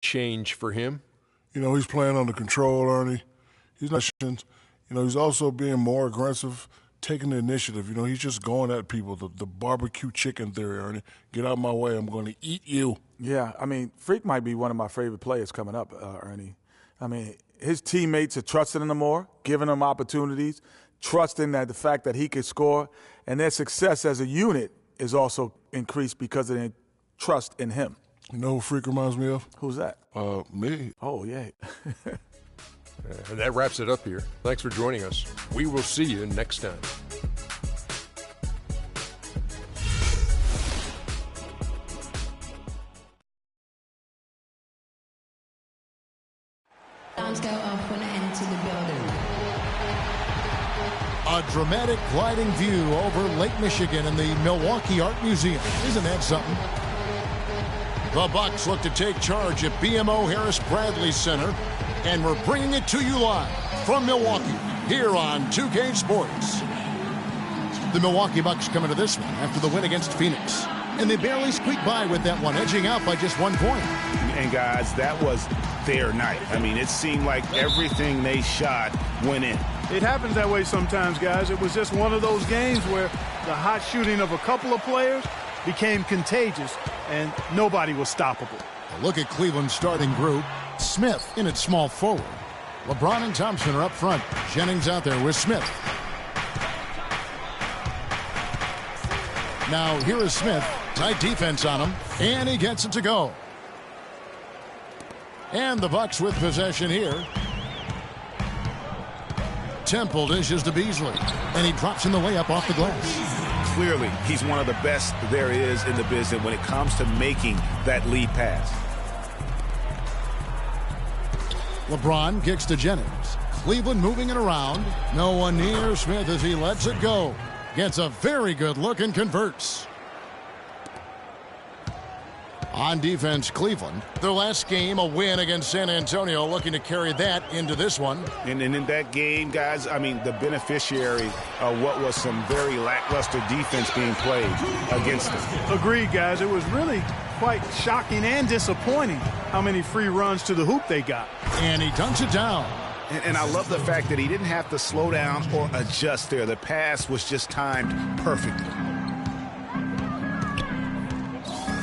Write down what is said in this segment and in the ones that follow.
change for him? You know, he's playing under control, Ernie. He's not, he's also being more aggressive, taking the initiative. You know, he's just going at people, the barbecue chicken theory, Ernie. Get out of my way, I'm going to eat you. Yeah, I mean, Freak might be one of my favorite players coming up, Ernie. I mean, his teammates are trusting him more, giving him opportunities, trusting that the fact that he could score, and their success as a unit is also increased because of their trust in him. You know who Freak reminds me of? Who's that? Me. Oh, yeah. And that wraps it up here. Thanks for joining us. We will see you next time. Alarms go off when I enter the building. A dramatic gliding view over Lake Michigan in the Milwaukee Art Museum. Isn't that something? The Bucks look to take charge at BMO Harris Bradley Center, and we're bringing it to you live from Milwaukee here on 2K Sports. The Milwaukee Bucks come into this one after the win against Phoenix, and they barely squeaked by with that one, edging out by just 1 point. And guys, that was their night. I mean, it seemed like everything they shot went in. It happens that way sometimes, guys. It was just one of those games where the hot shooting of a couple of players became contagious, and nobody was stoppable. A look at Cleveland's starting group. Smith in at small forward. LeBron and Thompson are up front. Jennings out there with Smith. Now here is Smith. Tight defense on him, and he gets it to go. And the Bucks with possession here. Temple dishes to Beasley, and he drops in the layup off the glass. Clearly, he's one of the best there is in the business when it comes to making that lead pass. LeBron kicks to Jennings. Cleveland moving it around. No one near Smith as he lets it go. Gets a very good look and converts. On defense, Cleveland. Their last game, a win against San Antonio, looking to carry that into this one. And in that game, guys, I mean, the beneficiary of what was some very lackluster defense being played against them. Agreed, guys. It was really quite shocking and disappointing how many free runs to the hoop they got. And he dunks it down. And I love the fact that he didn't have to slow down or adjust there. The pass was just timed perfectly.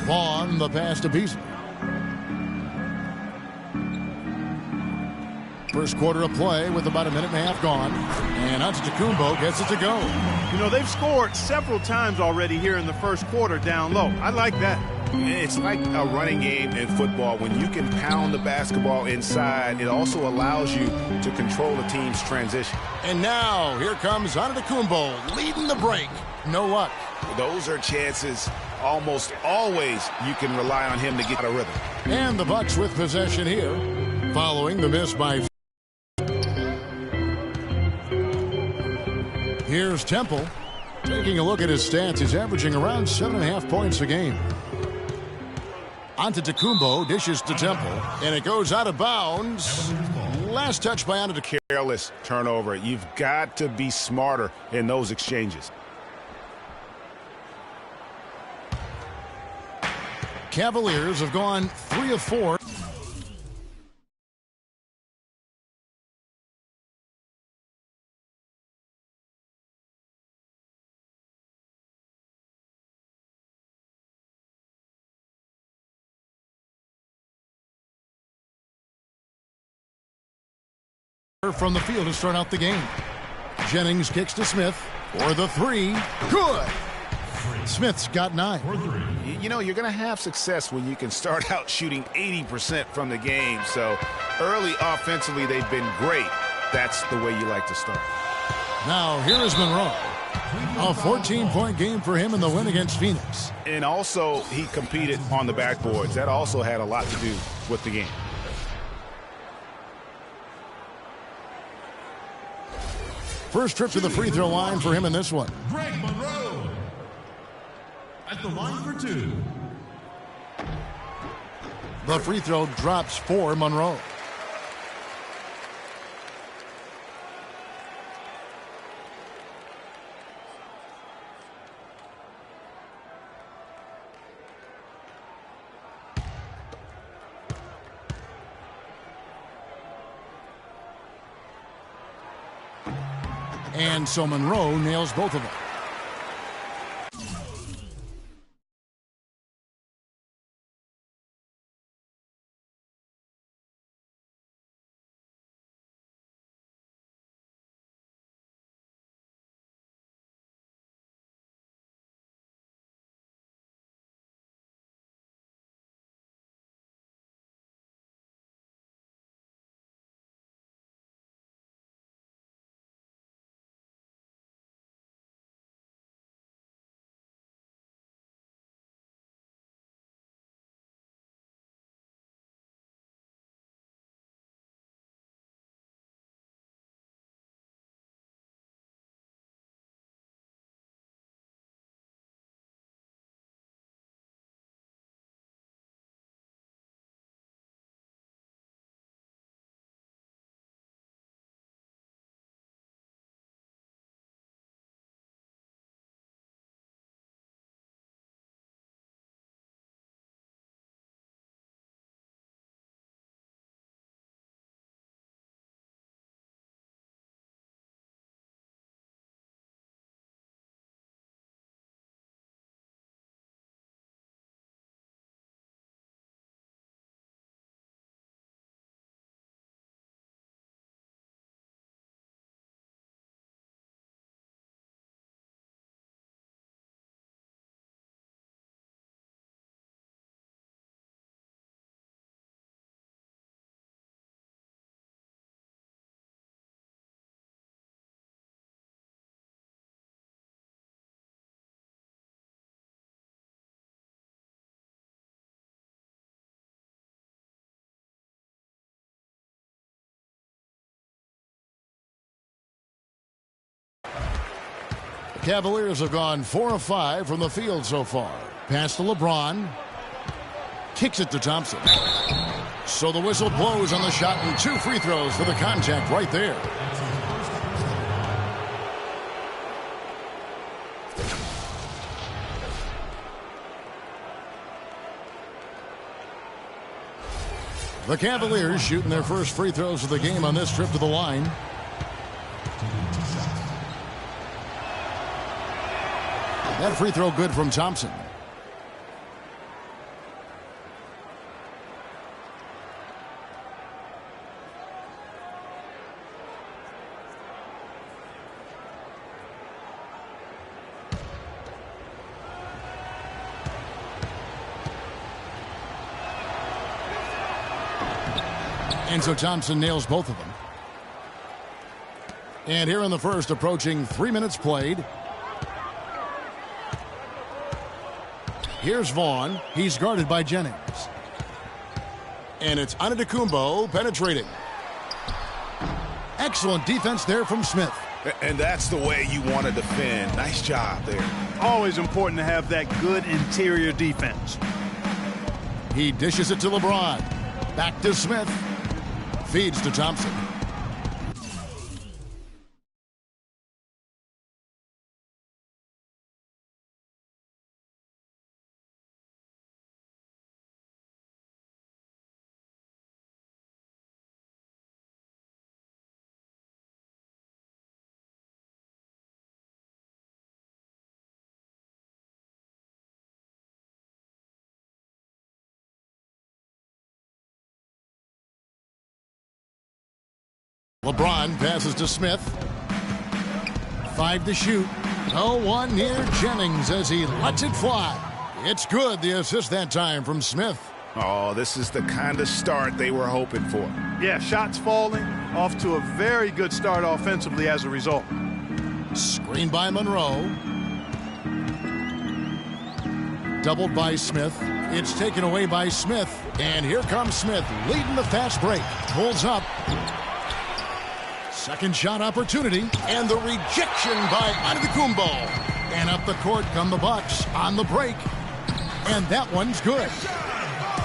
Vaughn, the pass to Beasley. First quarter of play with about a minute and a half gone. And Antetokounmpo gets it to go. You know, they've scored several times already here in the first quarter down low. I like that. It's like a running game in football. When you can pound the basketball inside, it also allows you to control the team's transition. And now, here comes Antetokounmpo leading the break. No luck. Those are chances almost always you can rely on him to get out of rhythm. And the Bucks with possession here, following the miss by. Here's Temple. Taking a look at his stats, he's averaging around 7.5 points a game. Antetokounmpo dishes to Temple, and it goes out of bounds. Last touch by Antetokounmpo. Careless turnover. You've got to be smarter in those exchanges. Cavaliers have gone 3 of 4. From the field to start out the game. Jennings kicks to Smith for the 3. Good. Smith's got 9. You know, you're going to have success when you can start out shooting 80% from the game. So early offensively, they've been great. That's the way you like to start. Now, here is Monroe. A 14-point game for him in the win against Phoenix. And also, he competed on the backboards. That also had a lot to do with the game. First trip to the free throw line for him in this one. Greg Monroe at the line for 2. The free throw drops for Monroe. And so Monroe nails both of them. Cavaliers have gone 4 of 5 from the field so far. Pass to LeBron. Kicks it to Thompson. So the whistle blows on the shot and 2 free throws for the contact right there. The Cavaliers shooting their first free throws of the game on this trip to the line. That free throw good from Thompson. And so Thompson nails both of them. And here in the first, approaching 3 minutes played. Here's Vaughn. He's guarded by Jennings. And it's Antetokounmpo penetrating. Excellent defense there from Smith. And that's the way you want to defend. Nice job there. Always important to have that good interior defense. He dishes it to LeBron. Back to Smith. Feeds to Thompson. LeBron passes to Smith. 5 to shoot. No one near Jennings as he lets it fly. It's good, the assist that time from Smith. Oh, this is the kind of start they were hoping for. Yeah, shots falling. Off to a very good start offensively as a result. Screen by Monroe. Doubled by Smith. It's taken away by Smith. And here comes Smith leading the fast break. Pulls up. Second shot opportunity, and the rejection by Antetokounmpo. And up the court come the Bucks on the break. And that one's good.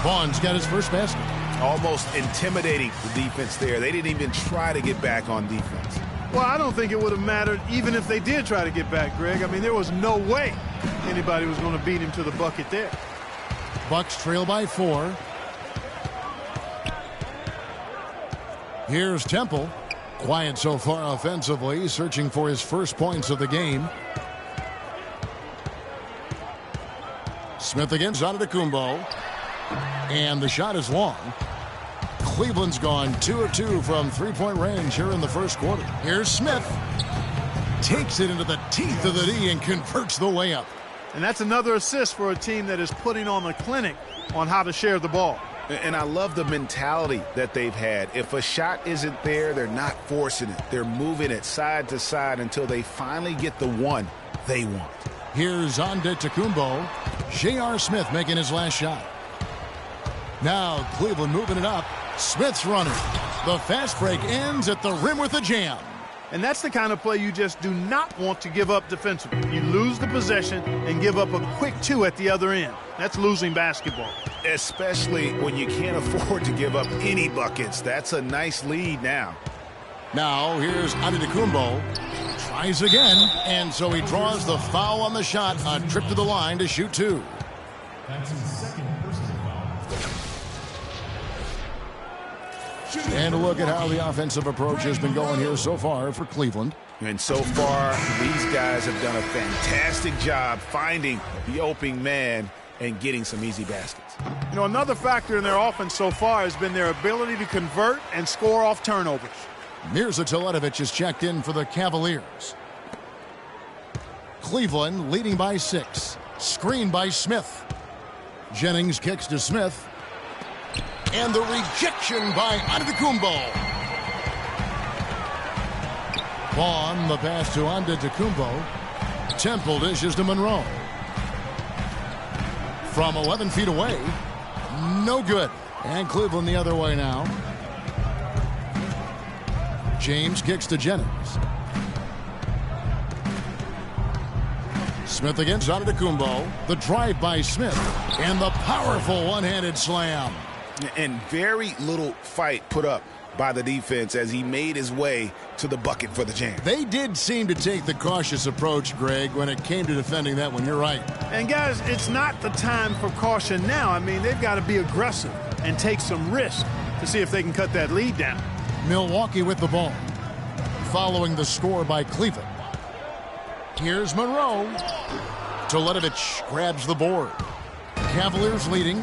Vaughn's got his first basket. Almost intimidating the defense there. They didn't even try to get back on defense. Well, I don't think it would have mattered even if they did try to get back, Greg. I mean, there was no way anybody was going to beat him to the bucket there. Bucks trail by 4. Here's Temple. Quiet so far offensively, searching for his first points of the game. Smith against Antetokounmpo. And the shot is long. Cleveland's gone 2 of 2 from three-point range here in the first quarter. Here's Smith. Takes it into the teeth of the D and converts the layup. And that's another assist for a team that is putting on a clinic on how to share the ball. And I love the mentality that they've had. If a shot isn't there, they're not forcing it. They're moving it side to side until they finally get the one they want. Here's Antetokounmpo. J.R. Smith making his last shot. Now Cleveland moving it up. Smith's running. The fast break ends at the rim with a jam. And that's the kind of play you just do not want to give up defensively. You lose the possession and give up a quick 2 at the other end. That's losing basketball. Especially when you can't afford to give up any buckets. That's a nice lead now. Now here's Antetokounmpo. Tries again, and so he draws the foul on the shot. A trip to the line to shoot 2. That's his second personal foul. And a look at how the offensive approach has been going here so far for Cleveland. And so far, these guys have done a fantastic job finding the opening man and getting some easy baskets. You know, another factor in their offense so far has been their ability to convert and score off turnovers. Mirza Teletovic is checked in for the Cavaliers. Cleveland leading by 6. Screen by Smith. Jennings kicks to Smith. And the rejection by Antetokounmpo. Vaughn, the pass to Antetokounmpo. Temple dishes to Monroe. From 11 feet away. No good. And Cleveland the other way now. James kicks to Jennings. Smith against Antetokounmpo. The drive by Smith. And the powerful one-handed slam. And very little fight put up by the defense as he made his way to the bucket for the jam. They did seem to take the cautious approach, Greg, when it came to defending that one. You're right. And guys, it's not the time for caution now. I mean, they've got to be aggressive and take some risk to see if they can cut that lead down. Milwaukee with the ball. Following the score by Cleveland. Here's Monroe. Teletovic grabs the board. Cavaliers leading.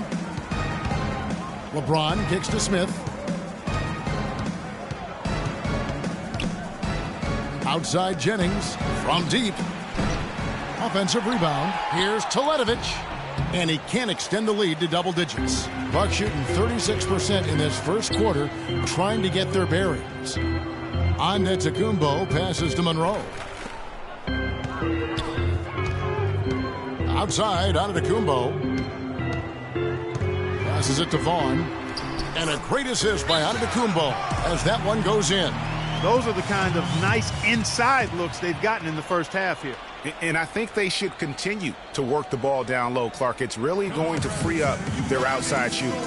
LeBron kicks to Smith. Outside Jennings from deep. Offensive rebound. Here's Teletovic. And he can't extend the lead to double digits. Bucks shooting 36% in this first quarter, trying to get their bearings. Antetokounmpo passes to Monroe. Outside, Antetokounmpo. Passes it to Vaughn. And a great assist by Antetokounmpo as that one goes in. Those are the kind of nice inside looks they've gotten in the first half here. And I think they should continue to work the ball down low, Clark. It's really going to free up their outside shooting.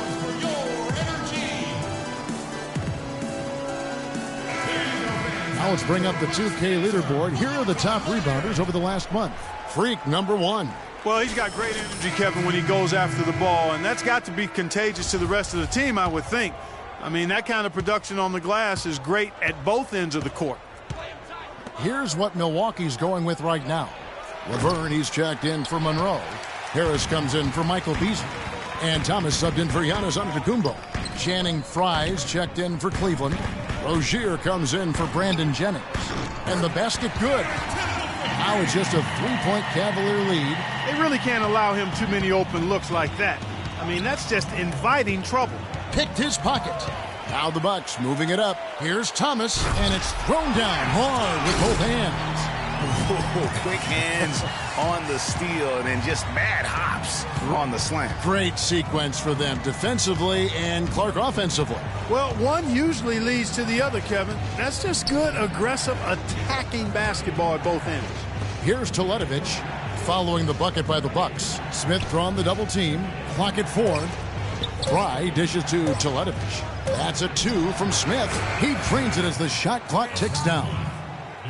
Now let's bring up the 2K leaderboard. Here are the top rebounders over the last month. Freak number 1. Well, he's got great energy, Kevin, when he goes after the ball, and that's got to be contagious to the rest of the team, I would think. I mean, that kind of production on the glass is great at both ends of the court. Here's what Milwaukee's going with right now. Laverne, he's checked in for Monroe. Harris comes in for Michael Beasley. And Thomas subbed in for Giannis Antetokounmpo. Channing Frye's checked in for Cleveland. Rozier comes in for Brandon Jennings. And the basket good. Now it's just a 3-point Cavalier lead. They really can't allow him too many open looks like that. I mean, that's just inviting trouble. Picked his pocket. Now the Bucks moving it up. Here's Thomas, and it's thrown down hard with both hands. Quick hands on the steal and then just mad hops on the slam. Great sequence for them defensively and Clark offensively. Well, one usually leads to the other, Kevin. That's just good, aggressive, attacking basketball at both ends. Here's Teletovic following the bucket by the Bucks. Smith drawn the double team. Clock at 4. Fry dishes to Teletovic. That's a 2 from Smith. He drains it as the shot clock ticks down.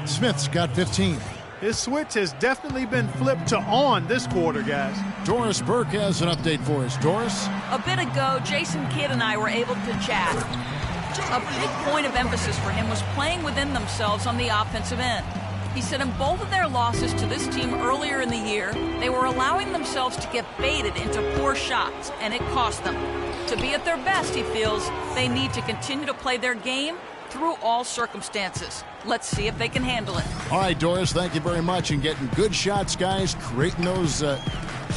Smith's got 15. His switch has definitely been flipped to on this quarter, guys. Doris Burke has an update for us. Doris? A bit ago, Jason Kidd and I were able to chat. A big point of emphasis for him was playing within themselves on the offensive end. He said in both of their losses to this team earlier in the year, they were allowing themselves to get baited into poor shots, and it cost them. To be at their best, he feels, they need to continue to play their game through all circumstances. Let's see if they can handle it. All right, Doris, thank you very much. And getting good shots, guys, creating those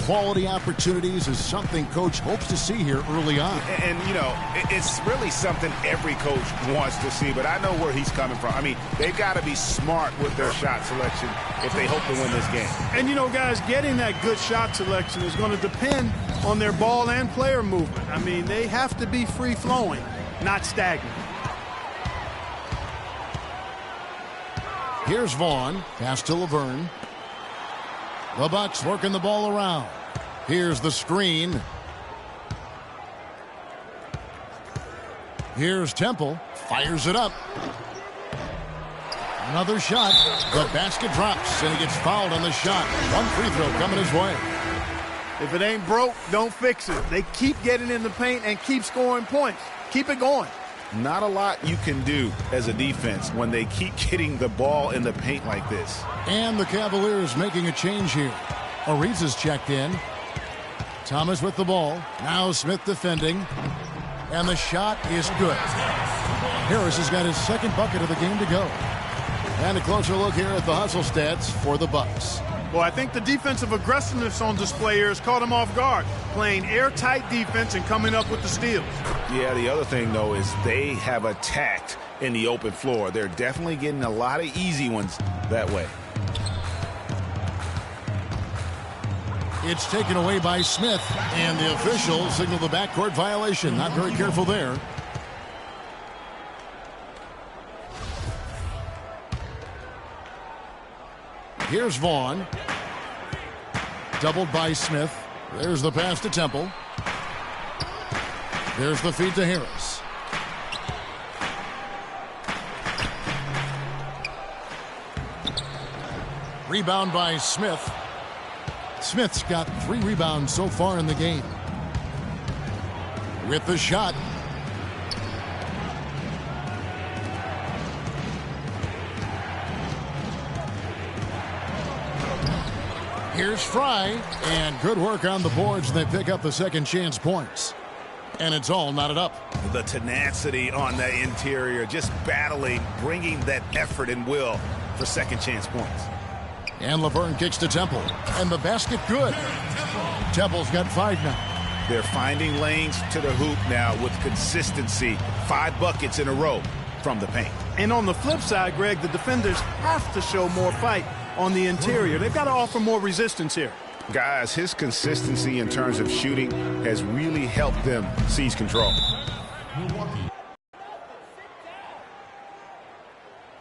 quality opportunities is something Coach hopes to see here early on. And, you know, it's really something every coach wants to see, but I know where he's coming from. I mean, they've got to be smart with their shot selection if they hope to win this game. And, you know, guys, getting that good shot selection is going to depend on their ball and player movement. I mean, they have to be free-flowing, not stagnant. Here's Vaughn, pass to Laverne. The Bucks working the ball around. Here's the screen. Here's Temple, fires it up. Another shot. The basket drops, and he gets fouled on the shot. One free throw coming his way. If it ain't broke, don't fix it. They keep getting in the paint and keep scoring points. Keep it going. Not a lot you can do as a defense when they keep getting the ball in the paint like this. And the Cavaliers making a change here. Ariza's checked in. Thomas with the ball. Now Smith defending. And the shot is good. Harris has got his second bucket of the game to go. And a closer look here at the hustle stats for the Bucks. Well, I think the defensive aggressiveness on display here has caught them off guard, playing airtight defense and coming up with the steals. Yeah, the other thing, though, is they have attacked in the open floor. They're definitely getting a lot of easy ones that way. It's taken away by Smith, and the officials signal the backcourt violation. Not very careful there. Here's Vaughn. Doubled by Smith. There's the pass to Temple. There's the feed to Harris. Rebound by Smith. Smith's got 3 rebounds so far in the game. With the shot. Here's Fry, and good work on the boards. They pick up the second chance points. And it's all knotted up. The tenacity on the interior, just battling, bringing that effort and will for second chance points. And Laverne kicks to Temple. And the basket good. Temple's got 5 now. They're finding lanes to the hoop now with consistency. 5 buckets in a row from the paint. And on the flip side, Greg, the defenders have to show more fight on the interior. They've got to offer more resistance here. Guys, his consistency in terms of shooting has really helped them seize control. Milwaukee.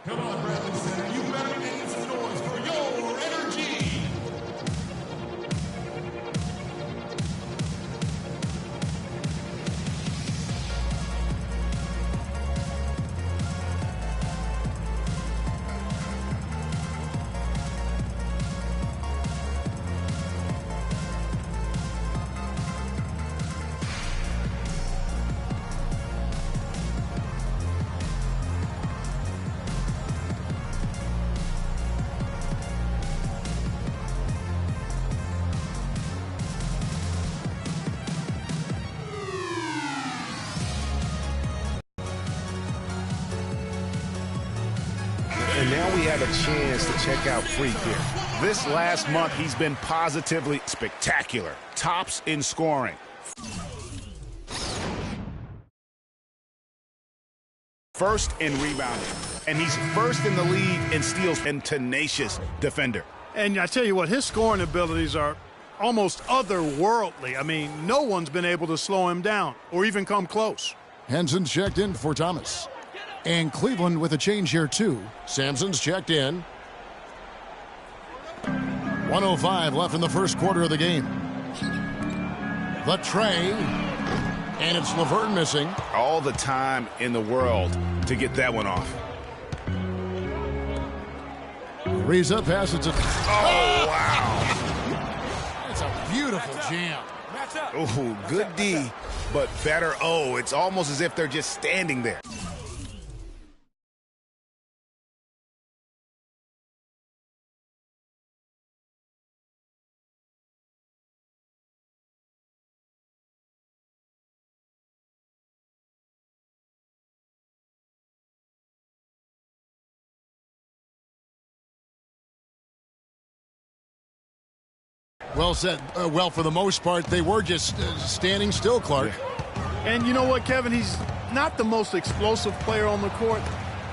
Come on, Bradley Center. You better make some noise for your energy. And now we have a chance to check out Freak here. This last month, he's been positively spectacular. Tops in scoring. First in rebounding. And he's first in the league in steals and tenacious defender. And I tell you what, his scoring abilities are almost otherworldly. I mean, no one's been able to slow him down or even come close. Henson's checked in for Thomas. And Cleveland with a change here, too. Sampson's checked in. 1:05 left in the first quarter of the game. The tray. And it's Laverne missing. All the time in the world to get that one off. Ariza passes to... Oh, wow. It's a beautiful jam. Oh, good D, but better O. It's almost as if they're just standing there. Well said. Well, for the most part, they were just standing still, Clark. And you know what, Kevin? He's not the most explosive player on the court,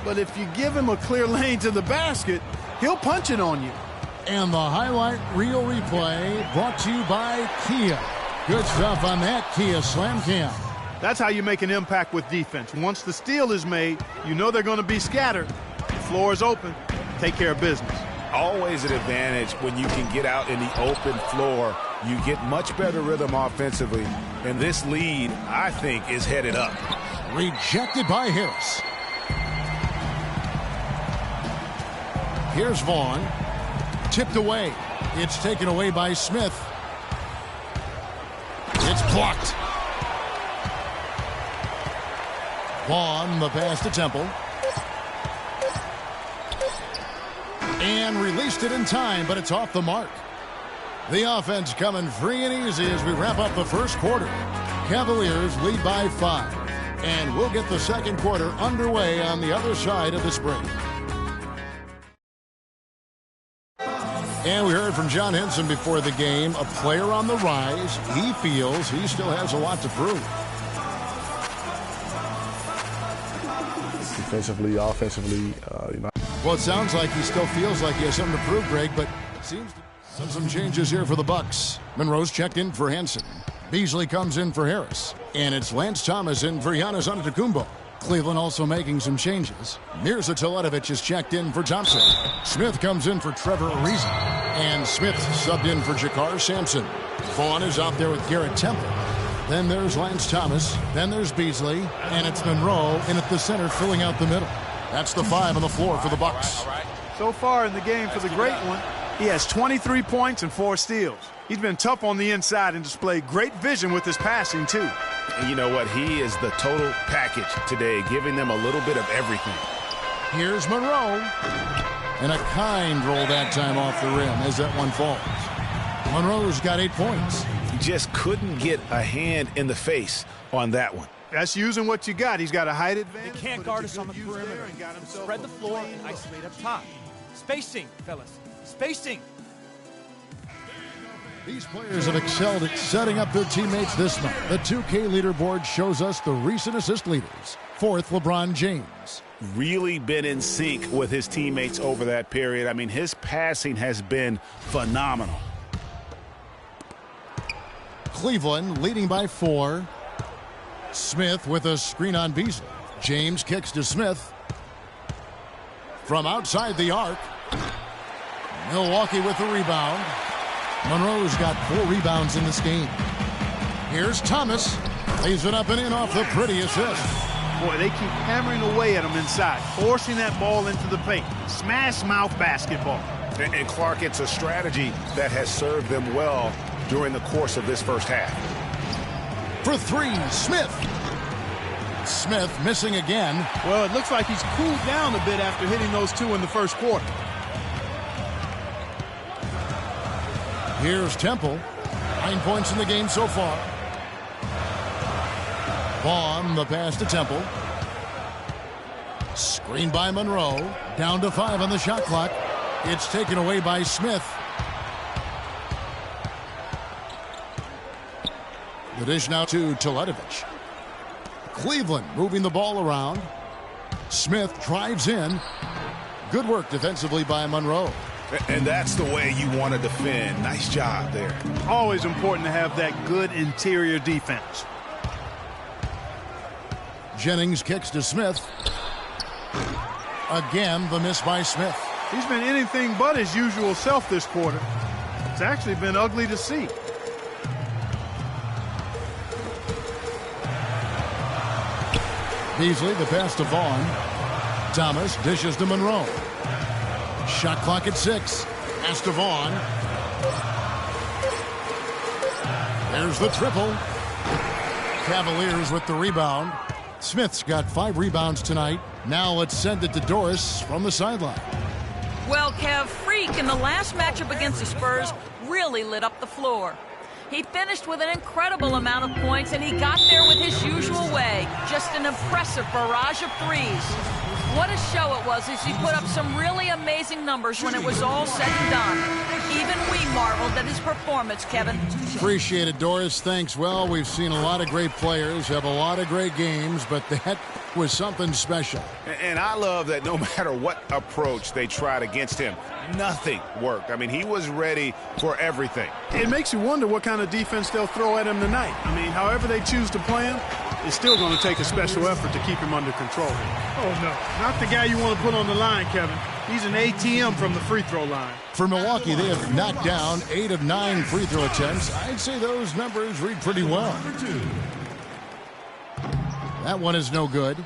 but if you give him a clear lane to the basket, he'll punch it on you. And the highlight reel replay brought to you by Kia. Good stuff on that Kia Slam Cam. That's how you make an impact with defense. Once the steal is made, you know they're going to be scattered. The floor is open. Take care of business. Always an advantage when you can get out in the open floor. You get much better rhythm offensively. And this lead, I think, is headed up. Rejected by Harris. Here's Vaughn. Tipped away. It's taken away by Smith. It's blocked. Vaughn, the pass to Temple. And released it in time, but it's off the mark. The offense coming free and easy as we wrap up the first quarter. Cavaliers lead by 5. And we'll get the second quarter underway on the other side of this break. And we heard from John Henson before the game, a player on the rise. He feels he still has a lot to prove. Defensively, offensively, Well, it sounds like he still feels like he has something to prove, Greg, but seems to some changes here for the Bucks. Monroe's checked in for Henson. Beasley comes in for Harris. And it's Lance Thomas in for Giannis Antetokounmpo. Cleveland also making some changes. Mirza Teletovic is checked in for Thompson. Smith comes in for Trevor Ariza. And Smith subbed in for Jakar Sampson. Vaughn is out there with Garrett Temple. Then there's Lance Thomas. Then there's Beasley. And it's Monroe in at the center filling out the middle. That's the 5 on the floor for the Bucks. So far in the game for the great one, he has 23 points and 4 steals. He's been tough on the inside and displayed great vision with his passing, too. And you know what? He is the total package today, giving them a little bit of everything. Here's Monroe. And a kind roll that time off the rim as that one falls. Monroe's got 8 points. He just couldn't get a hand in the face on that one. That's using what you got. He's got a height advantage. They can't guard us on the perimeter. Spread the floor and isolate up top. Spacing, fellas. Spacing. These players have excelled at setting up their teammates this month. The 2K leaderboard shows us the recent assist leaders. 4th, LeBron James. Really been in sync with his teammates over that period. I mean, his passing has been phenomenal. Cleveland leading by 4. Smith with a screen on Beasley. James kicks to Smith. From outside the arc. Milwaukee with the rebound. Monroe's got 4 rebounds in this game. Here's Thomas. Lays it up and in off the pretty assist. Boy, they keep hammering away at him inside, forcing that ball into the paint. Smash mouth basketball. And Clark, it's a strategy that has served them well during the course of this first half. For 3, Smith. Smith missing again. Well, it looks like he's cooled down a bit after hitting those 2 in the first quarter. Here's Temple. 9 points in the game so far. Vaughn, the pass to Temple. Screen by Monroe. Down to 5 on the shot clock. It's taken away by Smith. The dish now to Teletovic. Cleveland moving the ball around. Smith drives in. Good work defensively by Monroe. And that's the way you want to defend. Nice job there. Always important to have that good interior defense. Jennings kicks to Smith. Again, the miss by Smith. He's been anything but his usual self this quarter. It's actually been ugly to see. Beasley, the pass to Vaughn. Thomas dishes to Monroe. Shot clock at 6. Pass to Vaughn. There's the triple. Cavaliers with the rebound. Smith's got 5 rebounds tonight. Now let's send it to Doris from the sideline. Well, Kev, Freak in the last matchup against the Spurs really lit up the floor. He finished with an incredible amount of points, and he got there with his usual way. Just an impressive barrage of threes. What a show it was as he put up some really amazing numbers when it was all said and done. Even we marveled at his performance, Kevin. Appreciate it, Doris. Thanks. Well, we've seen a lot of great players have a lot of great games, but that was something special. And I love that no matter what approach they tried against him, nothing worked. I mean, he was ready for everything. It makes you wonder what kind of defense they'll throw at him tonight. I mean, however they choose to play him, it's still going to take a special effort to keep him under control. Oh, no. Not the guy you want to put on the line, Kevin. He's an ATM from the free throw line. For Milwaukee, they have knocked down 8 of 9 free throw attempts. I'd say those numbers read pretty well. That one is no good.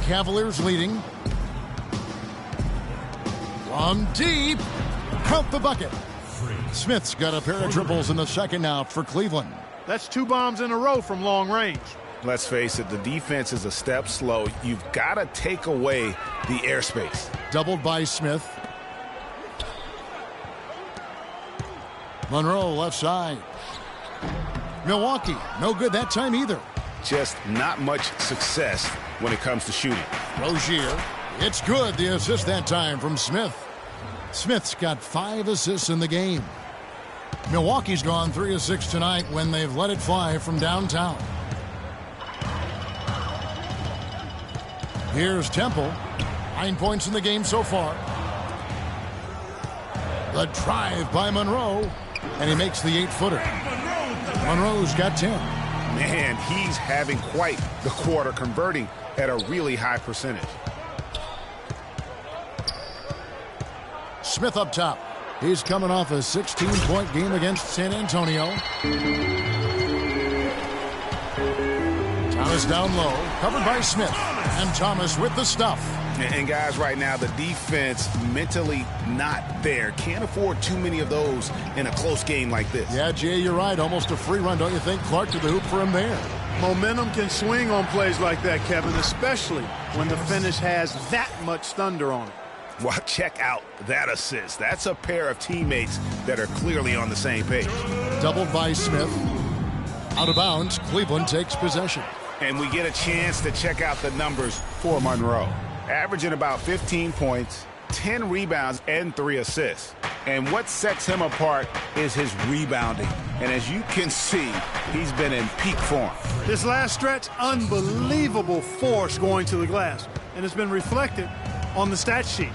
Cavaliers leading. From deep. Count the bucket. Smith's got a pair of triples in the second now for Cleveland. That's 2 bombs in a row from long range. Let's face it, the defense is a step slow. You've got to take away the airspace. Doubled by Smith. Monroe left side. Milwaukee, no good that time either. Just not much success when it comes to shooting. Rozier, it's good. The assist that time from Smith. Smith's got 5 assists in the game. Milwaukee's gone 3 of 6 tonight when they've let it fly from downtown. Here's Temple. 9 points in the game so far. The drive by Monroe, and he makes the 8-footer. Monroe's got 10. Man, he's having quite the quarter, converting at a really high percentage. Smith up top. He's coming off a 16-point game against San Antonio. Thomas down low, covered by Smith. And Thomas with the stuff. And guys, right now, the defense mentally not there. Can't afford too many of those in a close game like this. Yeah, Jay, you're right. Almost a free run, don't you think? Clark to the hoop for him there. Momentum can swing on plays like that, Kevin, especially when the finish has that much thunder on it. Well, check out that assist. That's a pair of teammates that are clearly on the same page. Doubled by Smith. Out of bounds, Cleveland takes possession. And we get a chance to check out the numbers for Monroe. Averaging about 15 points, 10 rebounds, and 3 assists. And what sets him apart is his rebounding. And as you can see, he's been in peak form. This last stretch, unbelievable force going to the glass. And it's been reflected on the stat sheet.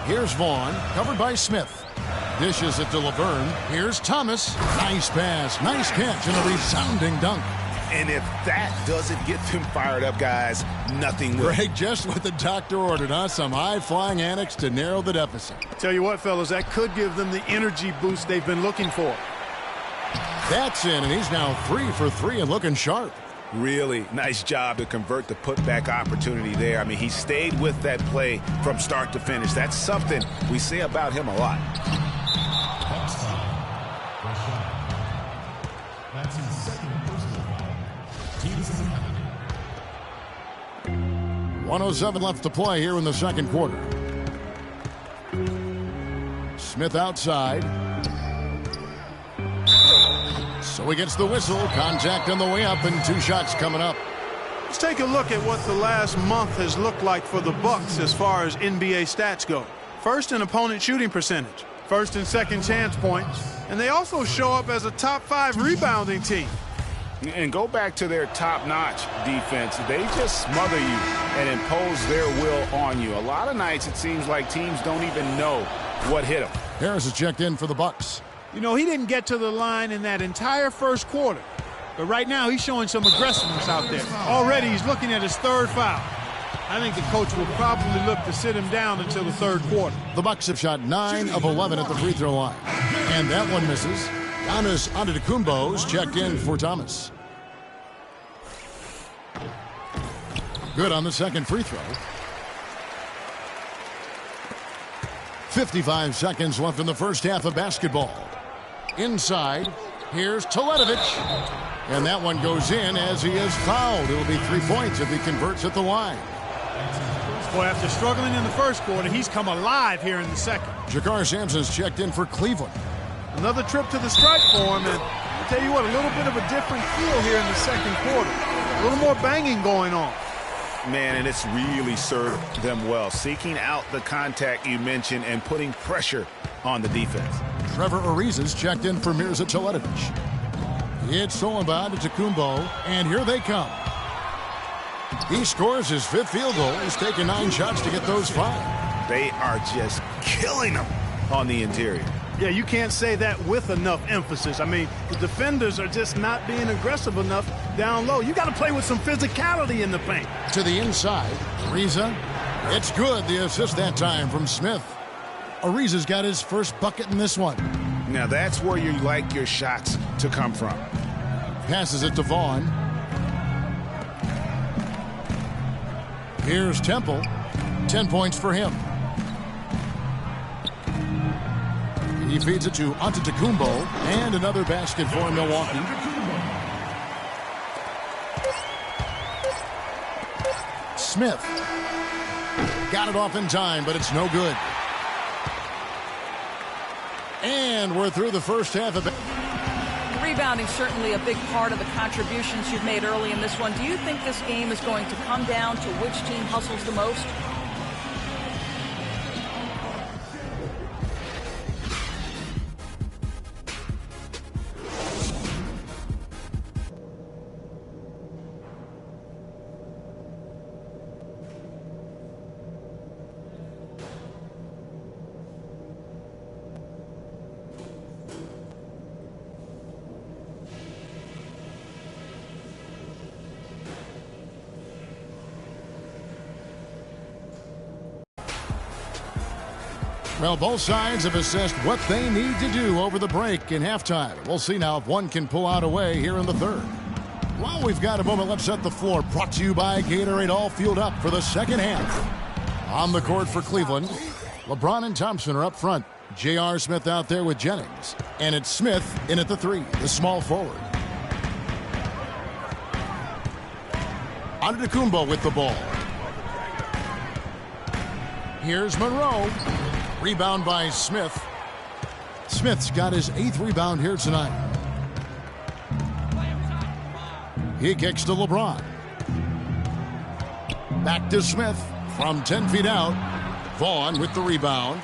Here's Vaughn, covered by Smith. Dishes it to Laverne. Here's Thomas. Nice pass, nice catch, and a resounding dunk. And if that doesn't get them fired up, guys, nothing will. Greg, just what the doctor ordered, huh? Some high-flying annex to narrow the deficit. Tell you what, fellas, that could give them the energy boost they've been looking for. That's in, and he's now 3 for 3 and looking sharp. Really nice job to convert the putback opportunity there. I mean, he stayed with that play from start to finish. That's something we say about him a lot. 1:07 left to play here in the second quarter. Smith outside. So he gets the whistle. Contact on the way up and 2 shots coming up. Let's take a look at what the last month has looked like for the Bucks as far as NBA stats go. First in opponent shooting percentage, first and second chance points, and they also show up as a top 5 rebounding team. And go back to their top-notch defense. They just smother you and impose their will on you. A lot of nights it seems like teams don't even know what hit them. Harris is checked in for the Bucks. You know, he didn't get to the line in that entire first quarter. But right now he's showing some aggressiveness out there. Already he's looking at his 3rd foul. I think the coach will probably look to sit him down until the 3rd quarter. The Bucks have shot 9 of 11 at the free throw line. And that one misses. Giannis Antetokounmpo's checked in for Thomas. Good on the second free throw. 55 seconds left in the first half of basketball. Inside, here's Teletovic. And that one goes in as he is fouled. It'll be 3 points if he converts at the line. Boy, after struggling in the first quarter, he's come alive here in the second. Jakar Sampson's checked in for Cleveland. Another trip to the stripe for him, and I'll tell you what, a little bit of a different feel here in the second quarter. A little more banging going on. Man, and it's really served them well, seeking out the contact you mentioned and putting pressure on the defense. Trevor Ariza's checked in for Mirza Teletovic. It's Solomon to Tecumbo, and here they come. He scores his 5th field goal. He's taken 9 shots to get those 5. They are just killing them on the interior. Yeah, you can't say that with enough emphasis. I mean, the defenders are just not being aggressive enough down low. You got to play with some physicality in the paint. To the inside, Ariza. It's good, the assist that time from Smith. Ariza's got his first bucket in this one. Now that's where you like your shots to come from. Passes it to Vaughn. Here's Temple. 10 points for him. He feeds it to Antetokounmpo, and another basket for Milwaukee. Smith. Got it off in time, but it's no good. And we're through the first half of it. Rebounding certainly a big part of the contributions you've made early in this one. Do you think this game is going to come down to which team hustles the most? Well, both sides have assessed what they need to do over the break in halftime. We'll see now if one can pull out a way here in the third. Well, we've got a moment. Let's set the floor. Brought to you by Gatorade, all fueled up for the second half. On the court for Cleveland, LeBron and Thompson are up front. J.R. Smith out there with Jennings. And it's Smith in at the 3, the small forward. Antetokounmpo with the ball. Here's Monroe. Rebound by Smith. Smith's got his 8th rebound here tonight. He kicks to LeBron. Back to Smith from 10 feet out. Vaughn with the rebound.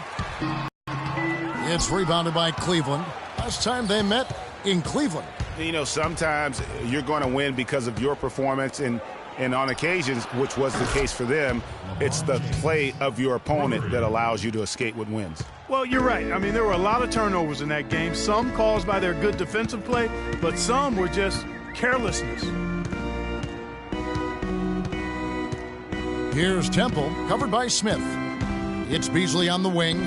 It's rebounded by Cleveland. Last time they met in Cleveland. You know, sometimes you're going to win because of your performance, and on occasions, which was the case for them, it's the play of your opponent that allows you to escape with wins. Well, you're right. I mean, there were a lot of turnovers in that game. Some caused by their good defensive play, but some were just carelessness. Here's Temple, covered by Smith. It's Beasley on the wing.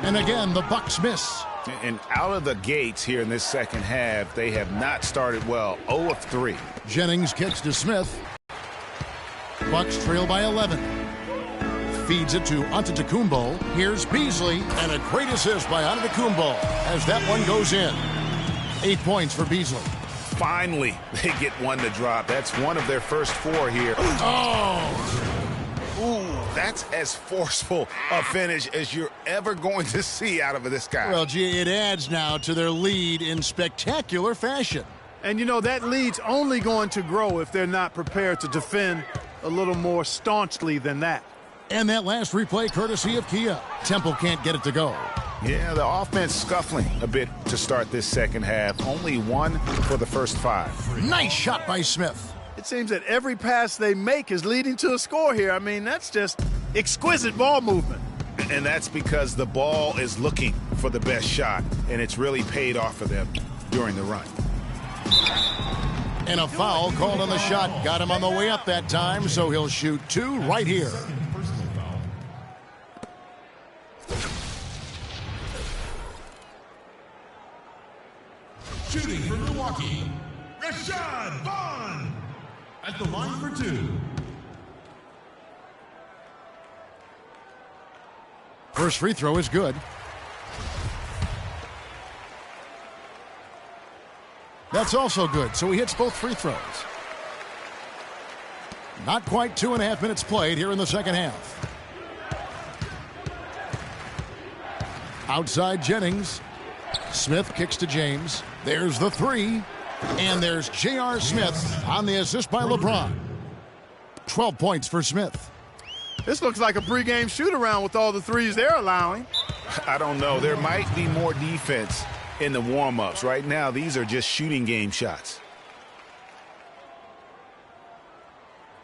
And again, the Bucks miss. And out of the gates here in this second half, they have not started well. 0 of 3. Jennings kicks to Smith. Bucks trail by 11. Feeds it to Antetokounmpo. Here's Beasley, and a great assist by Antetokounmpo as that one goes in. 8 points for Beasley. Finally, they get one to drop. That's one of their first 4 here. Oh! Ooh, that's as forceful a finish as you're ever going to see out of this guy. Well, gee, it adds now to their lead in spectacular fashion. And, you know, that lead's only going to grow if they're not prepared to defend a little more staunchly than that. And that last replay courtesy of Kia. Temple can't get it to go. Yeah, the offense scuffling a bit to start this second half. Only 1 for the first 5. Nice shot by Smith. It seems that every pass they make is leading to a score here. I mean, that's just exquisite ball movement. And that's because the ball is looking for the best shot, and it's really paid off for them during the run. And a foul called on the shot. Got him on the way up that time, so he'll shoot 2 right here. Shooting for Milwaukee, Rashad Vaughn at the line for 2. First free throw is good. That's also good, so he hits both free throws. Not quite 2.5 minutes played here in the second half. Outside Jennings. Smith kicks to James. There's the three. And there's J.R. Smith on the assist by LeBron. 12 points for Smith. This looks like a pregame shoot-around with all the threes they're allowing. I don't know. There might be more defense in the warm-ups. Right now, these are just shooting game shots.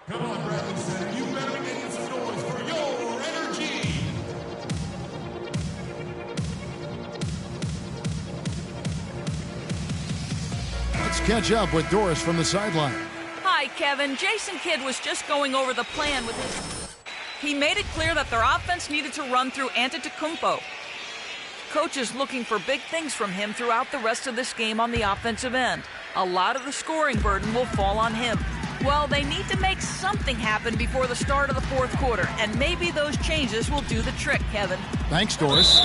Come on, Bradley Center. You better make some noise for your energy. Let's catch up with Doris from the sideline. Hi, Kevin. Jason Kidd was just going over the plan with his... He made it clear that their offense needed to run through Antetokounmpo. Coach is looking for big things from him throughout the rest of this game on the offensive end. A lot of the scoring burden will fall on him. Well, they need to make something happen before the start of the fourth quarter, and maybe those changes will do the trick, Kevin. Thanks, Doris.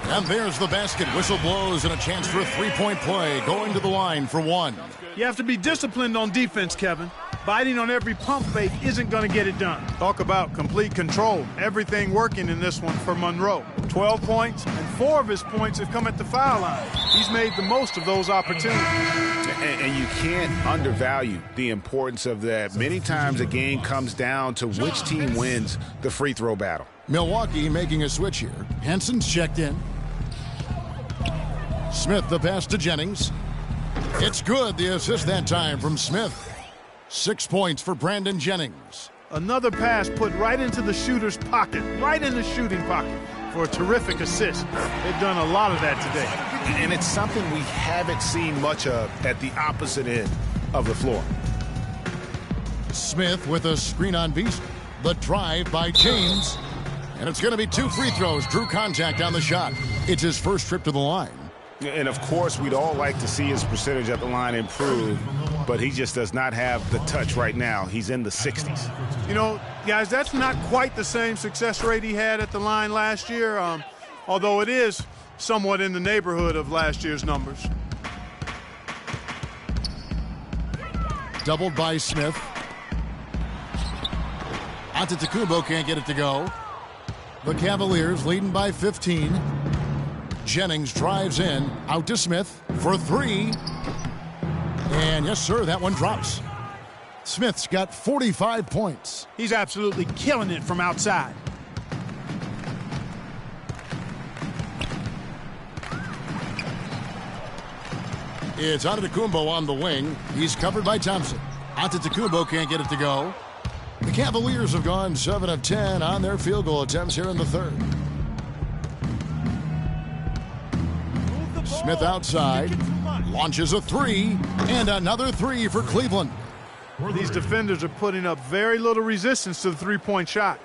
And there's the basket. Whistle blows and a chance for a three-point play. Going to the line for one. You have to be disciplined on defense, Kevin. Biting on every pump fake isn't going to get it done. Talk about complete control. Everything working in this one for Monroe. 12 points, and 4 of his points have come at the foul line. He's made the most of those opportunities. And you can't undervalue the importance of that. Many times a game comes down to which team wins the free throw battle. Milwaukee making a switch here. Henson's checked in. Smith the pass to Jennings. It's good. The assist that time from Smith. 6 points for Brandon Jennings. Another pass put right into the shooter's pocket, right in the shooting pocket for a terrific assist. They've done a lot of that today. And it's something we haven't seen much of at the opposite end of the floor. Smith with a screen on Beast. The drive by James. And it's going to be 2 free throws. Drew contact on the shot. It's his first trip to the line. And, of course, we'd all like to see his percentage at the line improve, but he just does not have the touch right now. He's in the 60s. You know, guys, that's not quite the same success rate he had at the line last year, although it is somewhat in the neighborhood of last year's numbers. Doubled by Smith. Antetokounmpo can't get it to go. The Cavaliers leading by 15. Jennings drives in, out to Smith for 3. And yes, sir, that one drops. Smith's got 45 points. He's absolutely killing it from outside. It's Antetokounmpo on the wing. He's covered by Thompson. Antetokounmpo can't get it to go. The Cavaliers have gone 7 of 10 on their field goal attempts here in the third. Smith outside, launches a 3, and another 3 for Cleveland. These defenders are putting up very little resistance to the three-point shot.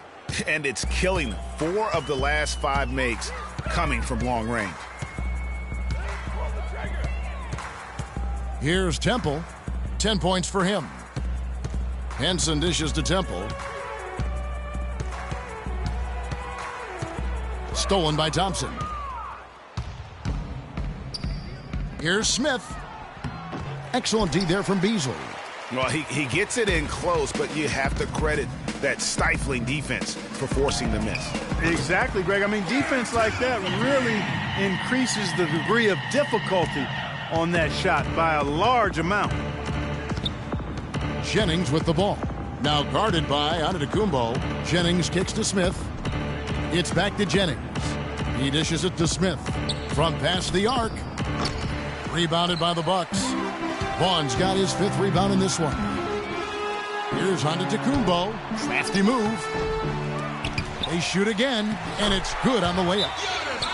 And it's killing them. 4 of the last 5 makes coming from long range. Here's Temple. 10 points for him. Henson dishes to Temple. Stolen by Thompson. Here's Smith. Excellent D there from Beasley. Well, he gets it in close, but you have to credit that stifling defense for forcing the miss. Exactly, Greg. I mean, defense like that really increases the degree of difficulty on that shot by a large amount. Jennings with the ball. Now guarded by Antetokounmpo. Jennings kicks to Smith. It's back to Jennings. He dishes it to Smith. From past the arc. Rebounded by the Bucks. Vaughn's got his 5th rebound in this one. Here's Antetokounmpo. Crafty move. They shoot again, and it's good on the way up.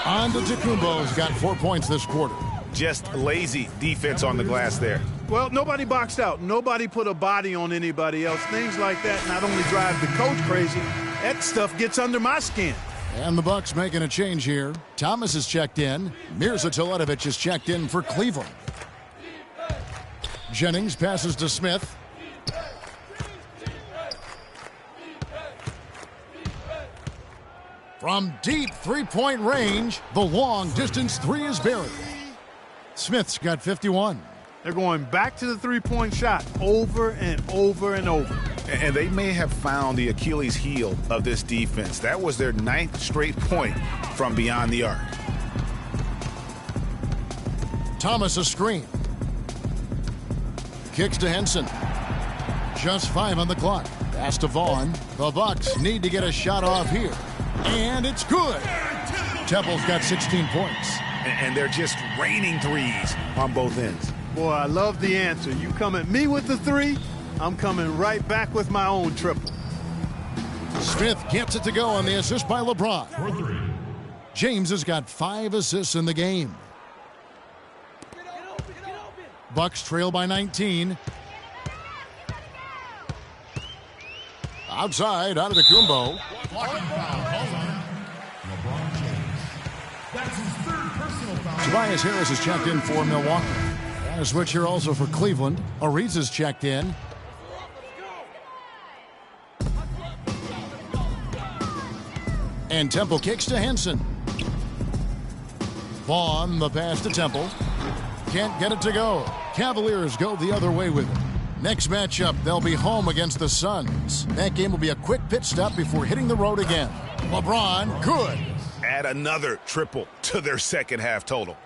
Antetokounmpo's got 4 points this quarter. Just lazy defense on the glass there. Well, nobody boxed out. Nobody put a body on anybody else. Things like that not only drive the coach crazy, that stuff gets under my skin. And the Bucks making a change here. Thomas is checked in. Mirza Teletovic is checked in for Cleveland. Jennings passes to Smith. From deep three-point range, the long-distance 3 is buried. Smith's got 51. They're going back to the three-point shot over and over and over. And they may have found the Achilles heel of this defense. That was their 9th straight point from beyond the arc. Thomas a screen. Kicks to Henson. Just 5 on the clock. Pass to Vaughn. The Bucks need to get a shot off here. And it's good. Temple's got 16 points. And they're just raining threes on both ends. Boy, I love the answer. You come at me with the 3, I'm coming right back with my own triple. Smith gets it to go on the assist by LeBron. James has got 5 assists in the game. Bucks trail by 19. Outside, out of the Kumbo. Tobias Harris has checked in for Milwaukee. And a switch here also for Cleveland. Ariza's checked in. And Temple kicks to Henson. Vaughn, the pass to Temple. Can't get it to go. Cavaliers go the other way with it. Next matchup, they'll be home against the Suns. That game will be a quick pit stop before hitting the road again. LeBron, good. Add another triple to their second half total.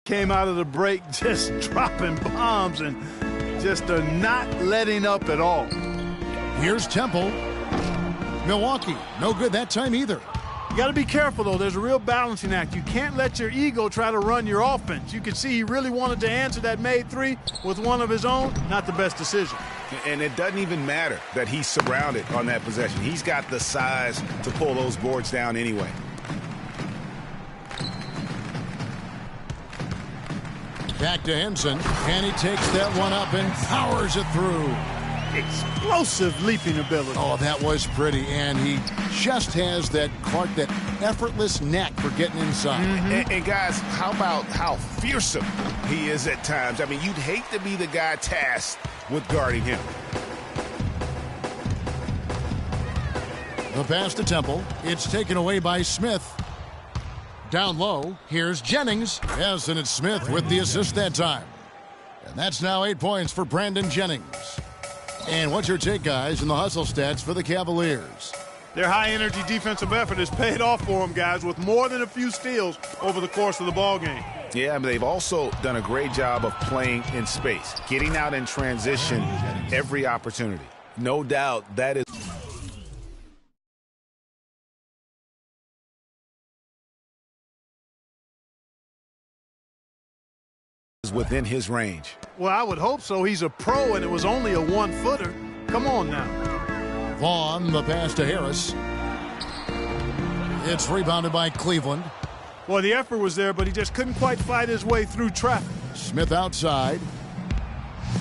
Came out of the break just dropping bombs and just not letting up at all. Here's Temple. Milwaukee, no good that time either. You got to be careful, though. There's a real balancing act. You can't let your ego try to run your offense. You can see he really wanted to answer that made 3 with one of his own. Not the best decision. And it doesn't even matter that he's surrounded on that possession. He's got the size to pull those boards down anyway. Back to Henson, and he takes that one up and powers it through. Explosive leaping ability. Oh, that was pretty, and he just has that effortless knack for getting inside. And guys, how about how fearsome he is at times? I mean, you'd hate to be the guy tasked with guarding him. The pass to Temple. It's taken away by Smith. Down low, here's Jennings. Yes, and it's Smith with the assist that time. And that's now 8 points for Brandon Jennings. And what's your take, guys, in the hustle stats for the Cavaliers? Their high-energy defensive effort has paid off for them, guys, with more than a few steals over the course of the ballgame. Yeah, I mean, they've also done a great job of playing in space, getting out in transition every opportunity. No doubt that is within his range. Well, I would hope so. He's a pro, and it was only a 1-footer. Come on now. Vaughn, the pass to Harris. It's rebounded by Cleveland. Well, the effort was there, but he just couldn't quite fight his way through traffic. Smith outside.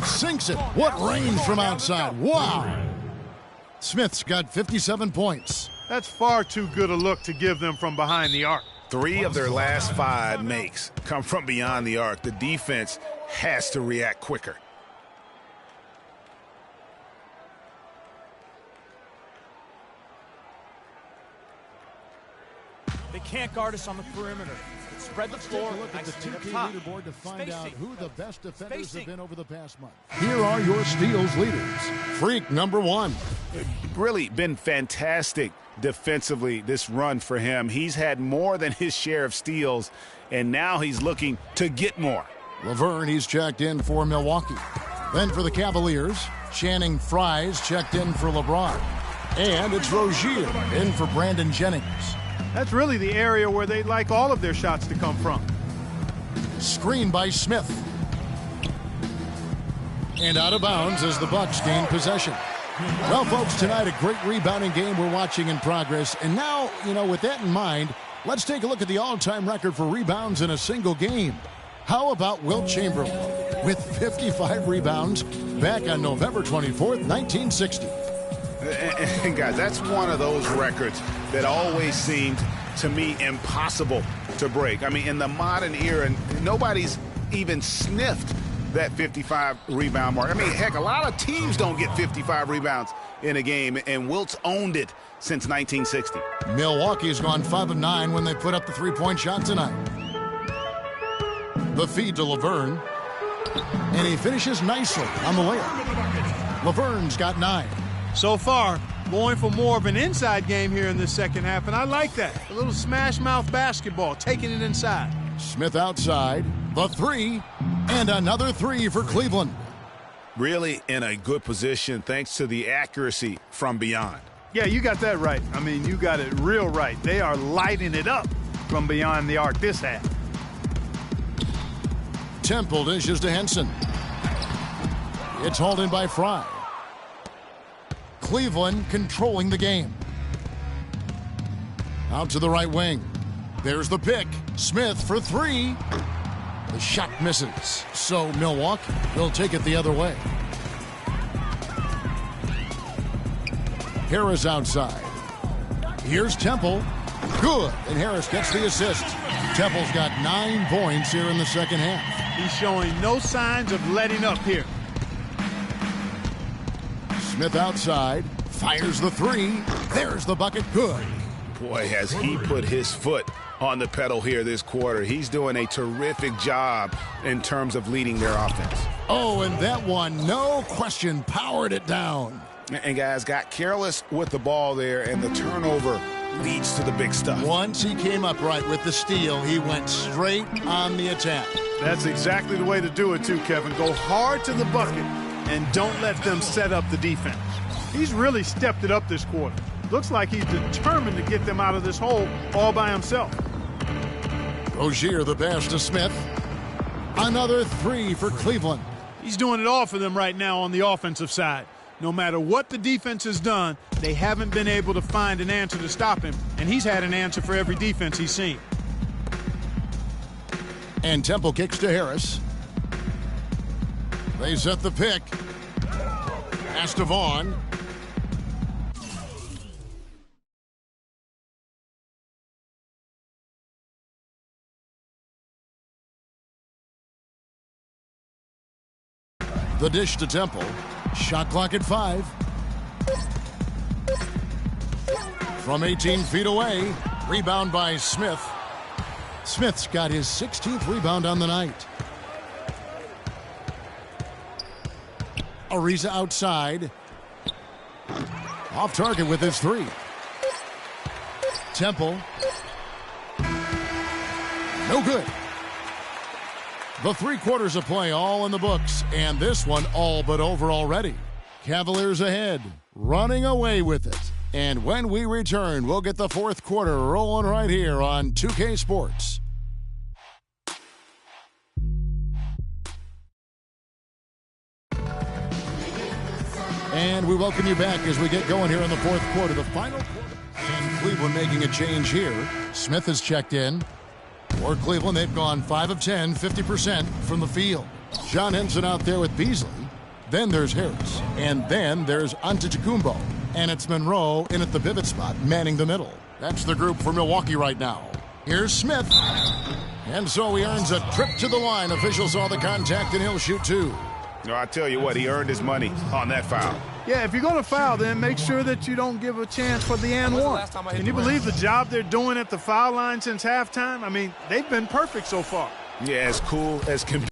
Sinks it. What range from outside. Wow. Smith's got 57 points. That's far too good a look to give them from behind the arc. 3 of their last 5 makes come from beyond the arc. The defense has to react quicker. They can't guard us on the perimeter. Spread the floor. Look at the 2K leaderboard to find out who the best defenders have been over the past month. Here are your steals leaders. Freak number 1. Really been fantastic defensively this run for him. He's had more than his share of steals, and now he's looking to get more. Laverne, he's checked in for Milwaukee. Then for the Cavaliers, Channing Frye's checked in for LeBron. And it's Rozier in for Brandon Jennings. That's really the area where they'd like all of their shots to come from. Screen by Smith. And out of bounds as the Bucks gain possession. Well, folks, tonight a great rebounding game we're watching in progress. And now, with that in mind, let's take a look at the all-time record for rebounds in a single game. How about Wilt Chamberlain with 55 rebounds back on November 24th, 1960? And guys, that's one of those records that always seemed to me impossible to break. I mean, in the modern era, nobody's even sniffed that 55 rebound mark. I mean, heck, a lot of teams don't get 55 rebounds in a game, and Wilt's owned it since 1960. Milwaukee's gone 5 of 9 when they put up the three-point shot tonight. The feed to Laverne, and he finishes nicely on the layup. Laverne's got 9. So far, going for more of an inside game here in this second half, and I like that. A little smash mouth basketball, taking it inside. Smith outside, the 3, and another 3 for Cleveland. Really in a good position thanks to the accuracy from beyond. Yeah, you got that right. I mean, you got it real right. They are lighting it up from beyond the arc this half. Temple dishes to Henson. It's hauled in by Fry. Cleveland controlling the game. Out to the right wing. There's the pick. Smith for 3. The shot misses. So Milwaukee will take it the other way. Harris outside. Here's Temple. Good. And Harris gets the assist. Temple's got 9 points here in the second half. He's showing no signs of letting up here. Smith outside, fires the 3. There's the bucket. Good. Boy, has he put his foot on the pedal here this quarter. He's doing a terrific job in terms of leading their offense. Oh, and that one, no question, powered it down. And guys, got careless with the ball there, and the turnover leads to the big stuff. Once he came up right with the steal, he went straight on the attack. That's exactly the way to do it too, Kevin. Go hard to the bucket and don't let them set up the defense. He's really stepped it up this quarter. Looks like he's determined to get them out of this hole all by himself. Rozier the pass to Smith. Another 3 for Cleveland. He's doing it all for them right now on the offensive side. No matter what the defense has done, they haven't been able to find an answer to stop him, and he's had an answer for every defense he's seen. And Temple kicks to Harris. They set the pick. Pass to Vaughn. The dish to Temple. Shot clock at 5. From 18 feet away. Rebound by Smith. Smith's got his 16th rebound on the night. Ariza outside. Off target with his 3. Temple. No good. The 3 quarters of play all in the books, and this one all but over already. Cavaliers ahead, running away with it. And when we return, we'll get the 4th quarter rolling right here on 2K Sports. And we welcome you back as we get going here in the 4th quarter, the final quarter. And Cleveland making a change here. Smith has checked in. For Cleveland, they've gone 5 of 10, 50% from the field. John Henson out there with Beasley. Then there's Harris. And then there's Antetokounmpo. And it's Monroe in at the pivot spot, manning the middle. That's the group for Milwaukee right now. Here's Smith. And so he earns a trip to the line. Officials saw the contact, and he'll shoot 2. No, I tell you what, he earned his money on that foul. Yeah, if you're going to foul, then make sure that you don't give a chance for the and one. Can you believe the job they're doing at the foul line since halftime? I mean, they've been perfect so far. Yeah, as cool as can be.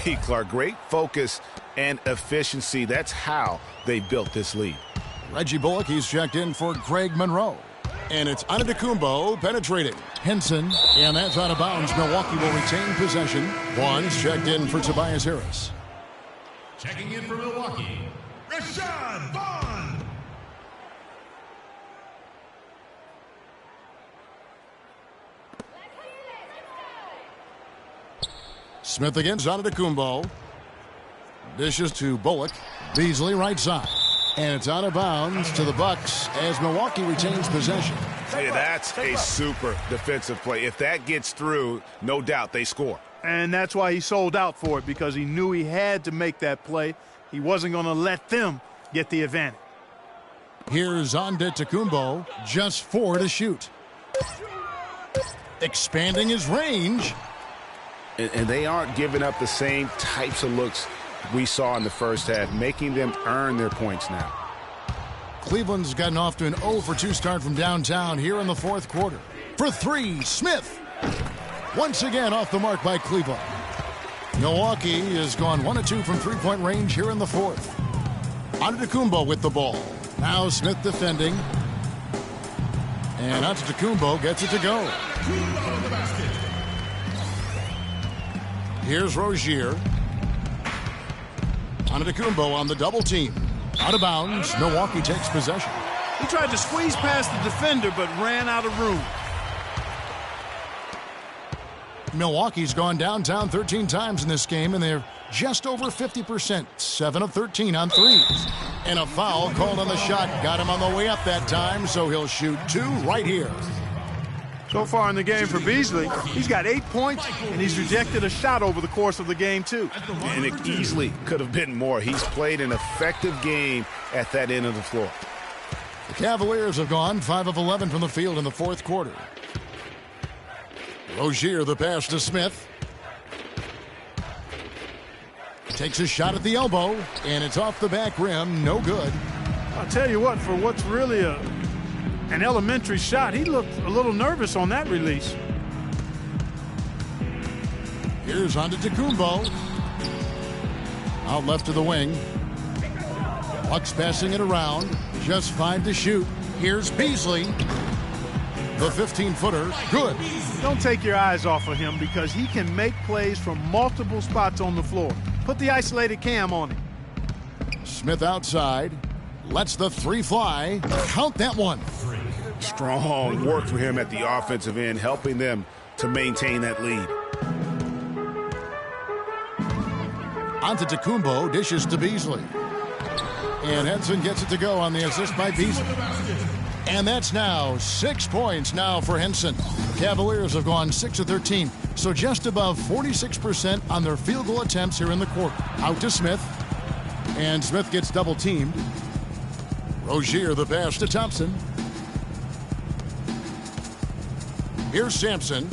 Agreed, Clark. Great focus and efficiency. That's how they built this lead. Reggie Bullock, he's checked in for Greg Monroe. And it's Antetokounmpo penetrating. Henson, and that's out of bounds. Milwaukee will retain possession. Vaughn's checked in for Tobias Harris. Checking in for Milwaukee, Rashawn Vaughn. Smith against Antetokounmpo. Dishes to Bullock. Beasley right side. And it's out of bounds to the Bucks as Milwaukee retains possession. Yeah, that's a super defensive play. If that gets through, no doubt they score. And that's why he sold out for it, because he knew he had to make that play. He wasn't going to let them get the advantage. Here's Antetokounmpo, just 4 to shoot. Expanding his range. And they aren't giving up the same types of looks we saw in the first half, making them earn their points now. Cleveland's gotten off to an 0 for 2 start from downtown here in the fourth quarter. For 3, Smith. Once again off the mark by Cleveland. Milwaukee has gone 1 of 2 from three-point range here in the fourth. Antetokounmpo with the ball. Now Smith defending. And Antetokounmpo gets it to go. Here's Rozier. Antetokounmpo on the double team. Out of bounds. Milwaukee takes possession. He tried to squeeze past the defender, but ran out of room. Milwaukee's gone downtown 13 times in this game, and they're just over 50%. 7 of 13 on threes. And a foul called on the shot. Got him on the way up that time, so he'll shoot 2 right here. So far in the game for Beasley, he's got 8 points, and he's rejected a shot over the course of the game, too. And it easily could have been more. He's played an effective game at that end of the floor. The Cavaliers have gone 5 of 11 from the field in the fourth quarter. Rozier, the pass to Smith. Takes a shot at the elbow, and it's off the back rim. No good. I'll tell you what, for what's really an elementary shot, he looked a little nervous on that release. Here's Antetokounmpo. Out left to the wing. Bucks passing it around. Just 5 to shoot. Here's Beasley. The 15-footer. Good. Don't take your eyes off of him, because he can make plays from multiple spots on the floor. Put the isolated cam on him. Smith outside. Lets the 3 fly. Count that one. Strong work for him at the offensive end, helping them to maintain that lead. Antetokounmpo dishes to Beasley. And Henson gets it to go on the assist by Beasley. And that's now 6 points now for Henson. Cavaliers have gone 6 of 13, so just above 46% on their field goal attempts here in the quarter. Out to Smith. And Smith gets double teamed. Rozier, the pass to Thompson. Here's Sampson.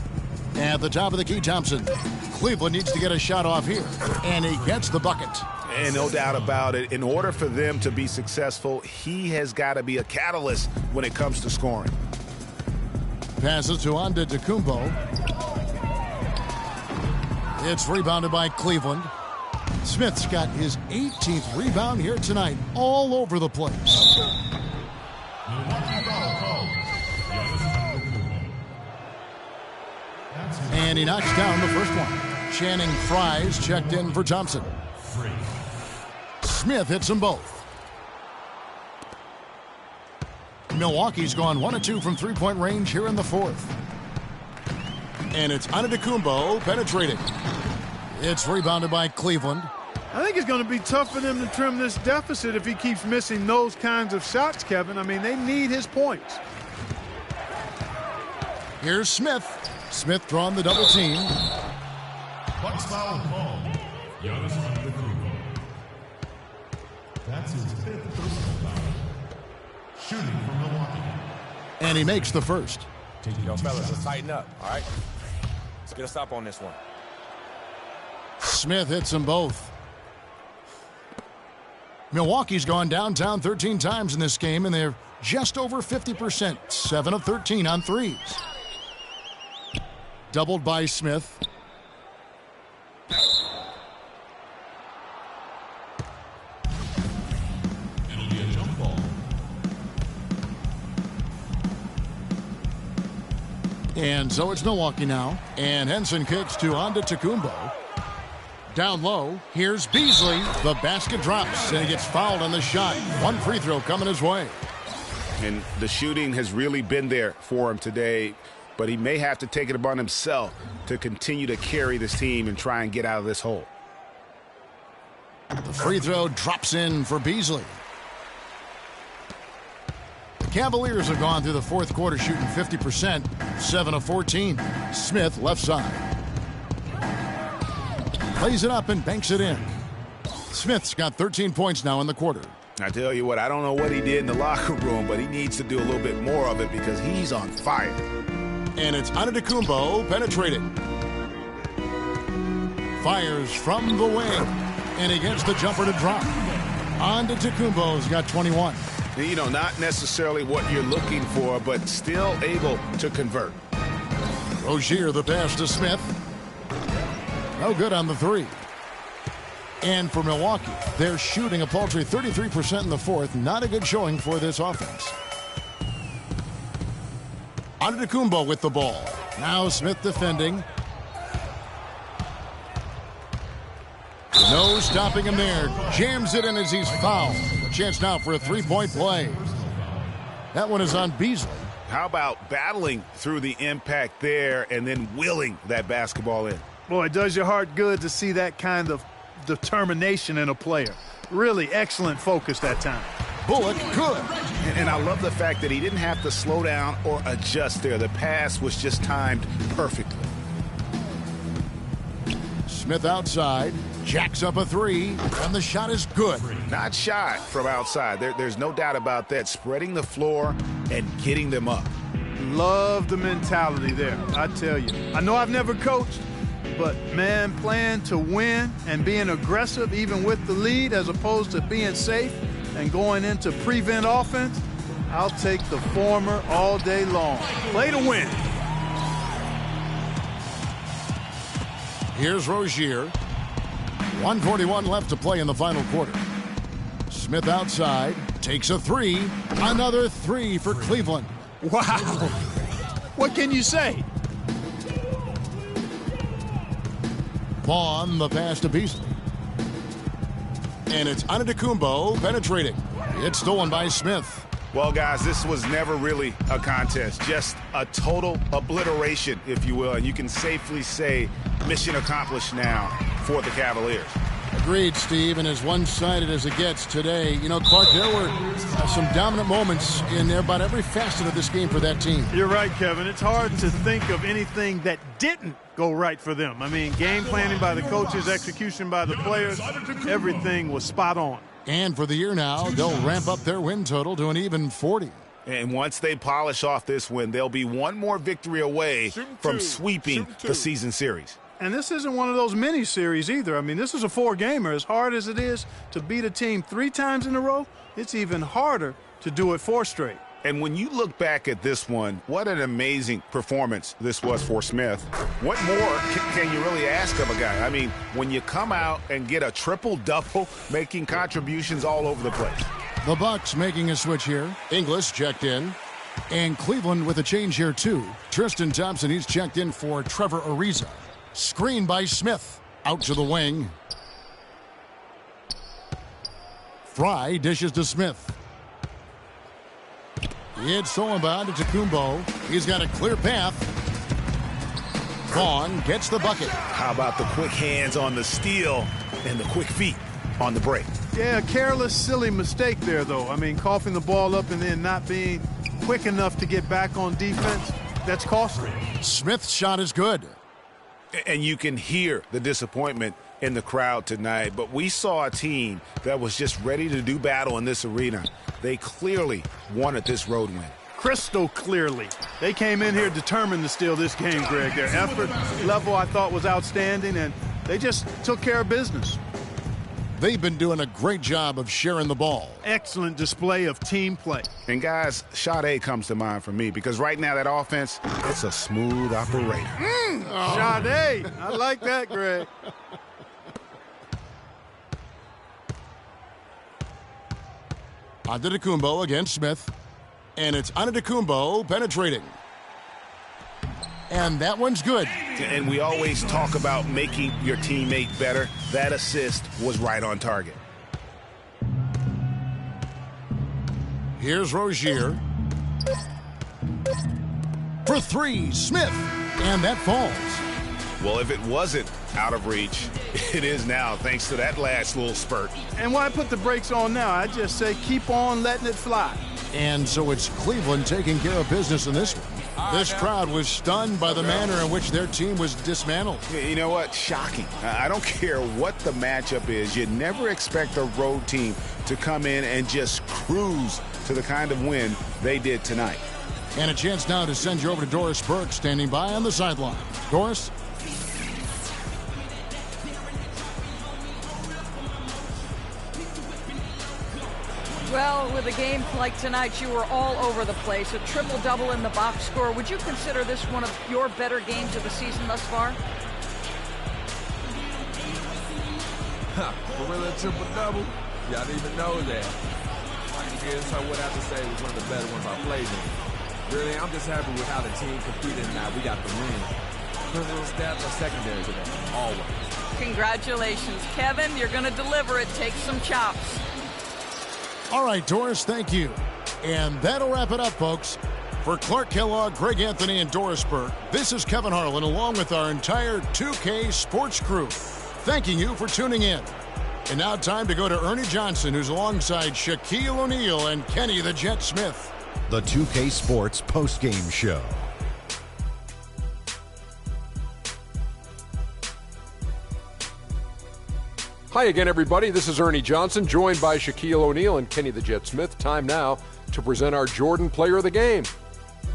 At the top of the key, Thompson. Cleveland needs to get a shot off here. And he gets the bucket. And no doubt about it, in order for them to be successful, he has got to be a catalyst when it comes to scoring. Passes to Antetokounmpo. It's rebounded by Cleveland. Smith's got his 18th rebound here tonight, all over the place. And he knocks down the first one. Channing Frye's checked in for Thompson. Smith hits them both. Milwaukee's gone 1 of 2 from three-point range here in the fourth. And it's Antetokounmpo penetrating. It's rebounded by Cleveland. I think it's going to be tough for them to trim this deficit if he keeps missing those kinds of shots, Kevin. I mean, they need his points. Here's Smith. Smith drawn the double team. Bucks foul call. Giannis Antetokounmpo. That's his 5th personal foul. Shooting from Milwaukee. And he makes the first. Yo, fellas, let's tighten up, all right? Let's get a stop on this one. Smith hits them both. Milwaukee's gone downtown 13 times in this game, and they're just over 50%. 7 of 13 on threes. Doubled by Smith. And so it's Milwaukee now. And Henson kicks to Antetokounmpo. Down low, here's Beasley. The basket drops, and he gets fouled on the shot. One free throw coming his way. And the shooting has really been there for him today, but he may have to take it upon himself to continue to carry this team and try and get out of this hole. The free throw drops in for Beasley. The Cavaliers have gone through the fourth quarter shooting 50%, 7 of 14. Smith left side. Plays it up and banks it in. Smith's got 13 points now in the quarter. I tell you what, I don't know what he did in the locker room, but he needs to do a little bit more of it because he's on fire. And it's Antetokounmpo penetrating. Fires from the wing. And he gets the jumper to drop. Antetokounmpo's got 21. You know, not necessarily what you're looking for, but still able to convert. Rozier the pass to Smith. No good on the three. And for Milwaukee, they're shooting a paltry 33% in the fourth. Not a good showing for this offense. Antetokounmpo with the ball. Now Smith defending. No stopping him there. Jams it in as he's fouled. A chance now for a three-point play. That one is on Beasley. How about battling through the impact there and then willing that basketball in? Boy, it does your heart good to see that kind of determination in a player. Really excellent focus that time. Bullock good. And I love the fact that he didn't have to slow down or adjust there. The pass was just timed perfectly. Smith outside. Jacks up a three, and the shot is good. Not shot from outside. There's no doubt about that. Spreading the floor and getting them up. Love the mentality there, I tell you. I know I've never coached, but, man, playing to win and being aggressive even with the lead as opposed to being safe and going into prevent offense, I'll take the former all day long. Play to win. Here's Rozier. 1:41 left to play in the final quarter. Smith outside, takes a three. Another three for Cleveland. Wow. What can you say? Vaughn, the pass to Beasley. And it's Antetokounmpo penetrating. It's stolen by Smith. Well, guys, this was never really a contest. Just a total obliteration, if you will. And you can safely say mission accomplished now for the Cavaliers. Agreed, Steve, and as one-sided as it gets today, you know, Clark, there were some dominant moments in about every facet of this game for that team. You're right, Kevin. It's hard to think of anything that didn't go right for them. I mean, game planning by the coaches, execution by the players, everything was spot on. And for the year now, they'll ramp up their win total to an even 40. And once they polish off this win, they'll be one more victory away from sweeping the season series. And this isn't one of those mini series either. I mean, this is a four-gamer. As hard as it is to beat a team 3 times in a row, it's even harder to do it 4 straight. And when you look back at this one, what an amazing performance this was for Smith. What more can you really ask of a guy? I mean, when you come out and get a triple-double, making contributions all over the place. The Bucks making a switch here. Inglis checked in. And Cleveland with a change here, too. Tristan Thompson, he's checked in for Trevor Ariza. Screen by Smith. Out to the wing. Fry dishes to Smith. It's stolen by Antetokounmpo. He's got a clear path. Vaughn gets the bucket. How about the quick hands on the steal and the quick feet on the break? Yeah, a careless, silly mistake there, though. I mean, coughing the ball up and then not being quick enough to get back on defense, that's costly. Smith's shot is good. And you can hear the disappointment in the crowd tonight, but we saw a team that was just ready to do battle in this arena. They clearly wanted this road win. Crystal clearly. They came in here determined to steal this game, Greg. Their effort level, I thought, was outstanding, and they just took care of business. They've been doing a great job of sharing the ball. Excellent display of team play. And, guys, Sade comes to mind for me because right now that offense, it's a smooth operator. Sade. I like that, Greg. Antetokounmpo against Smith. And it's Antetokounmpo penetrating. And that one's good. And we always talk about making your teammate better. That assist was right on target. Here's Rozier. For three, Smith. And that falls. Well, if it wasn't out of reach, it is now, thanks to that last little spurt. And why put the brakes on now? I just say keep on letting it fly. And so it's Cleveland taking care of business in this one. This crowd was stunned by the manner in which their team was dismantled. You know what? Shocking. I don't care what the matchup is. You never expect a road team to come in and just cruise to the kind of win they did tonight. And a chance now to send you over to Doris Burke, standing by on the sideline. Doris? Well, with a game like tonight, you were all over the place. A triple-double in the box score. Would you consider this one of your better games of the season thus far? Gorilla triple-double? Y'all didn't even know that. I guess I would have to say it was one of the better ones I played in. Really, I'm just happy with how the team competed tonight. We got the win. Pivotal stats are secondary today, always. Congratulations, Kevin. You're going to deliver it. Take some chops. All right, Doris, thank you. And that'll wrap it up, folks. For Clark Kellogg, Greg Anthony, and Doris Burke, this is Kevin Harlan along with our entire 2K Sports crew, thanking you for tuning in. And now time to go to Ernie Johnson, who's alongside Shaquille O'Neal and Kenny the Jet Smith. The 2K Sports postgame show. Hi again, everybody. This is Ernie Johnson, joined by Shaquille O'Neal and Kenny the Jet Smith. Time now to present our Jordan Player of the Game.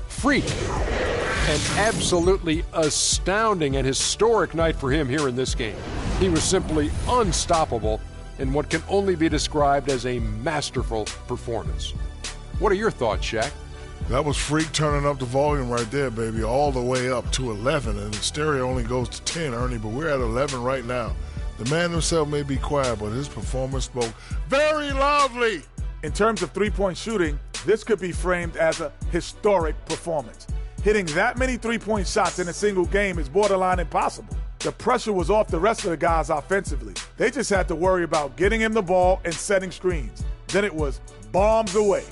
Freak. An absolutely astounding and historic night for him here in this game. He was simply unstoppable in what can only be described as a masterful performance. What are your thoughts, Shaq? That was Freak turning up the volume right there, baby, all the way up to 11. And the stereo only goes to 10, Ernie, but we're at 11 right now. The man himself may be quiet, but his performance spoke very loudly. In terms of three-point shooting, this could be framed as a historic performance. Hitting that many three-point shots in a single game is borderline impossible. The pressure was off the rest of the guys offensively. They just had to worry about getting him the ball and setting screens. Then it was bombs away.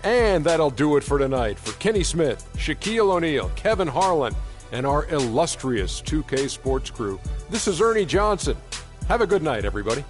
And that'll do it for tonight. For Kenny Smith, Shaquille O'Neal, Kevin Harlan, and our illustrious 2K Sports crew, this is Ernie Johnson. Have a good night, everybody.